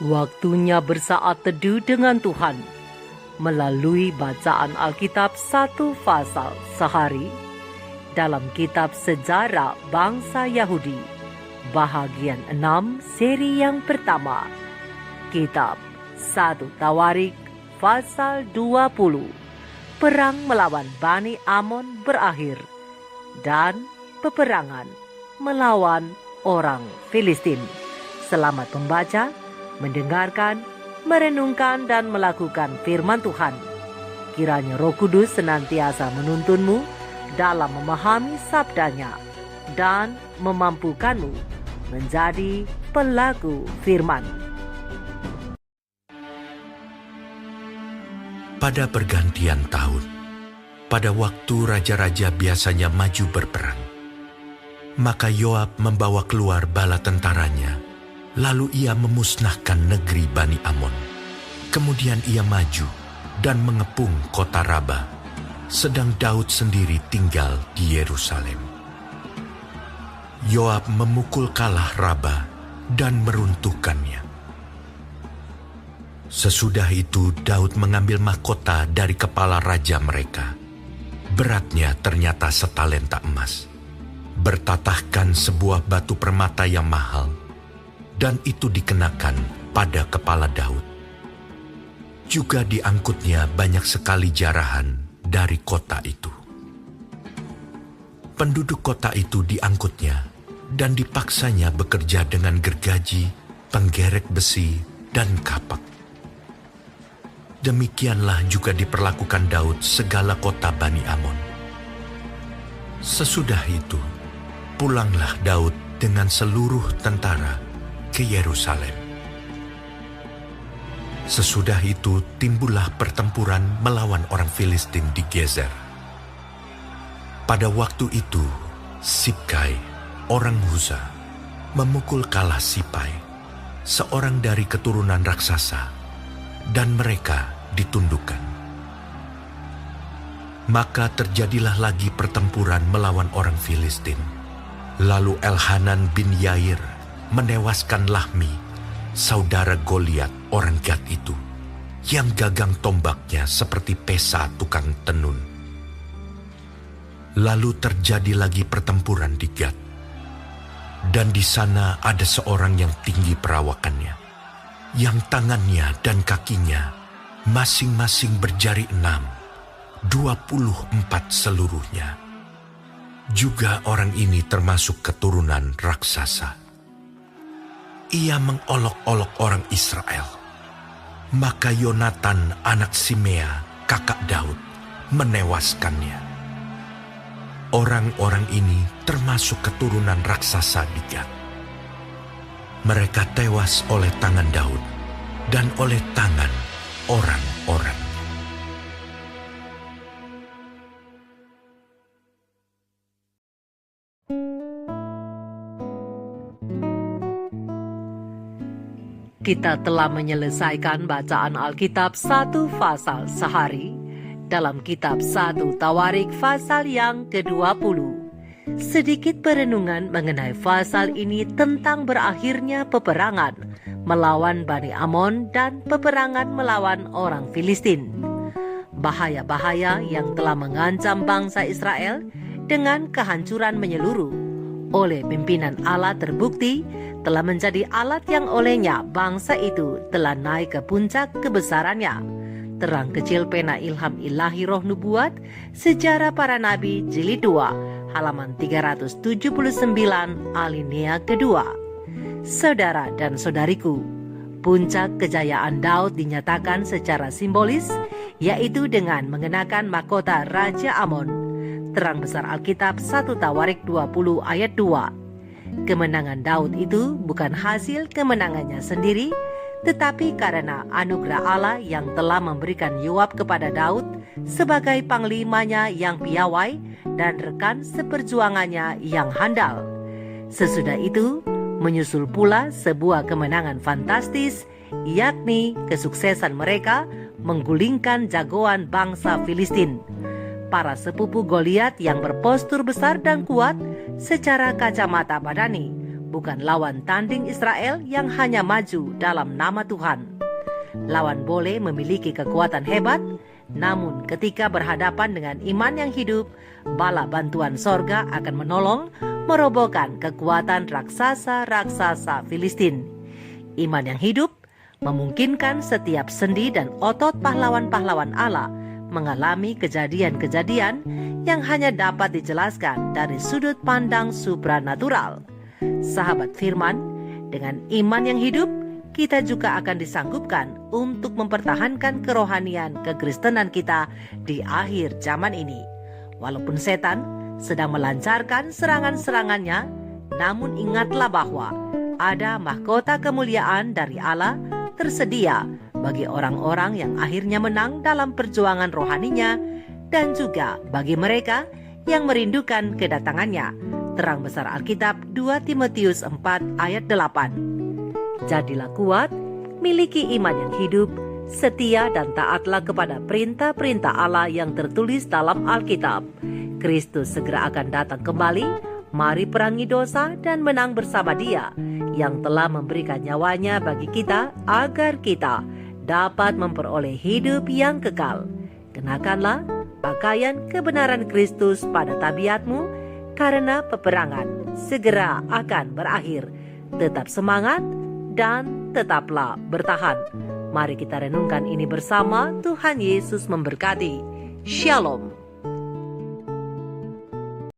Waktunya bersaat teduh dengan Tuhan melalui bacaan Alkitab satu pasal sehari dalam kitab Sejarah Bangsa Yahudi, bahagian 6 seri yang pertama, kitab 1 Tawarik pasal 20. Perang melawan Bani Amon berakhir dan peperangan melawan orang Filistin. Selamat membaca, mendengarkan, merenungkan dan melakukan firman Tuhan. Kiranya Roh Kudus senantiasa menuntunmu dalam memahami sabdanya dan memampukanmu menjadi pelaku firman. Pada pergantian tahun, pada waktu raja-raja biasanya maju berperang, maka Yoab membawa keluar bala tentaranya. Lalu ia memusnahkan negeri Bani Amon. Kemudian ia maju dan mengepung kota Raba, sedang Daud sendiri tinggal di Yerusalem. Yoab memukul kalah Raba dan meruntuhkannya. Sesudah itu Daud mengambil mahkota dari kepala raja mereka. Beratnya ternyata setalenta emas, bertatahkan sebuah batu permata yang mahal, dan itu dikenakan pada kepala Daud. Juga diangkutnya banyak sekali jarahan dari kota itu. Penduduk kota itu diangkutnya dan dipaksanya bekerja dengan gergaji, penggerek besi, dan kapak. Demikianlah juga diperlakukan Daud segala kota Bani Amon. Sesudah itu, pulanglah Daud dengan seluruh tentara ke Yerusalem. Sesudah itu timbullah pertempuran melawan orang Filistin di Gezer. Pada waktu itu, Sibkai, orang Huza, memukul kalah Sipai, seorang dari keturunan raksasa, dan mereka ditundukkan. Maka terjadilah lagi pertempuran melawan orang Filistin. Lalu Elhanan bin Yair menewaskan Lahmi, saudara Goliat orang Gad itu, yang gagang tombaknya seperti pesa tukang tenun. Lalu terjadi lagi pertempuran di Gad, dan di sana ada seorang yang tinggi perawakannya, yang tangannya dan kakinya masing-masing berjari 6, 24 seluruhnya. Juga orang ini termasuk keturunan raksasa. Ia mengolok-olok orang Israel. Maka Yonatan anak Simea, kakak Daud, menewaskannya. Orang-orang ini termasuk keturunan raksasa di Gad. Mereka tewas oleh tangan Daud dan oleh tangan orang-orang. Kita telah menyelesaikan bacaan Alkitab satu pasal sehari dalam kitab 1 Tawarik pasal yang ke-20. Sedikit perenungan mengenai pasal ini tentang berakhirnya peperangan melawan Bani Amon dan peperangan melawan orang Filistin. Bahaya-bahaya yang telah mengancam bangsa Israel dengan kehancuran menyeluruh oleh pimpinan Allah terbukti telah menjadi alat yang olehnya bangsa itu telah naik ke puncak kebesarannya. Terang kecil pena ilham ilahi roh nubuat, Sejarah Para Nabi Jilid 2, halaman 379 alinea kedua. Saudara dan saudariku, puncak kejayaan Daud dinyatakan secara simbolis, yaitu dengan mengenakan mahkota Raja Amon. Terang besar Alkitab 1 Tawarik 20 ayat 2. Kemenangan Daud itu bukan hasil kemenangannya sendiri, tetapi karena anugerah Allah yang telah memberikan Yoab kepada Daud sebagai panglimanya yang piawai dan rekan seperjuangannya yang handal. Sesudah itu, menyusul pula sebuah kemenangan fantastis, yakni kesuksesan mereka menggulingkan jagoan bangsa Filistin. Para sepupu Goliat yang berpostur besar dan kuat secara kacamata badani bukan lawan tanding Israel yang hanya maju dalam nama Tuhan. Lawan boleh memiliki kekuatan hebat, namun ketika berhadapan dengan iman yang hidup, bala bantuan sorga akan menolong merobohkan kekuatan raksasa-raksasa Filistin. Iman yang hidup memungkinkan setiap sendi dan otot pahlawan-pahlawan Allah mengalami kejadian-kejadian yang hanya dapat dijelaskan dari sudut pandang supranatural. Sahabat firman, dengan iman yang hidup, kita juga akan disanggupkan untuk mempertahankan kerohanian kekristenan kita di akhir zaman ini. Walaupun setan sedang melancarkan serangan-serangannya, namun ingatlah bahwa ada mahkota kemuliaan dari Allah tersedia bagi orang-orang yang akhirnya menang dalam perjuangan rohaninya dan juga bagi mereka yang merindukan kedatangannya. Terang besar Alkitab 2 Timotius 4 ayat 8. Jadilah kuat, miliki iman yang hidup, setia dan taatlah kepada perintah-perintah Allah yang tertulis dalam Alkitab. Kristus segera akan datang kembali, mari perangi dosa dan menang bersama Dia yang telah memberikan nyawanya bagi kita agar kita dapat memperoleh hidup yang kekal. Kenakanlah pakaian kebenaran Kristus pada tabiatmu, karena peperangan segera akan berakhir. Tetap semangat dan tetaplah bertahan. Mari kita renungkan ini bersama. Tuhan Yesus memberkati. Shalom.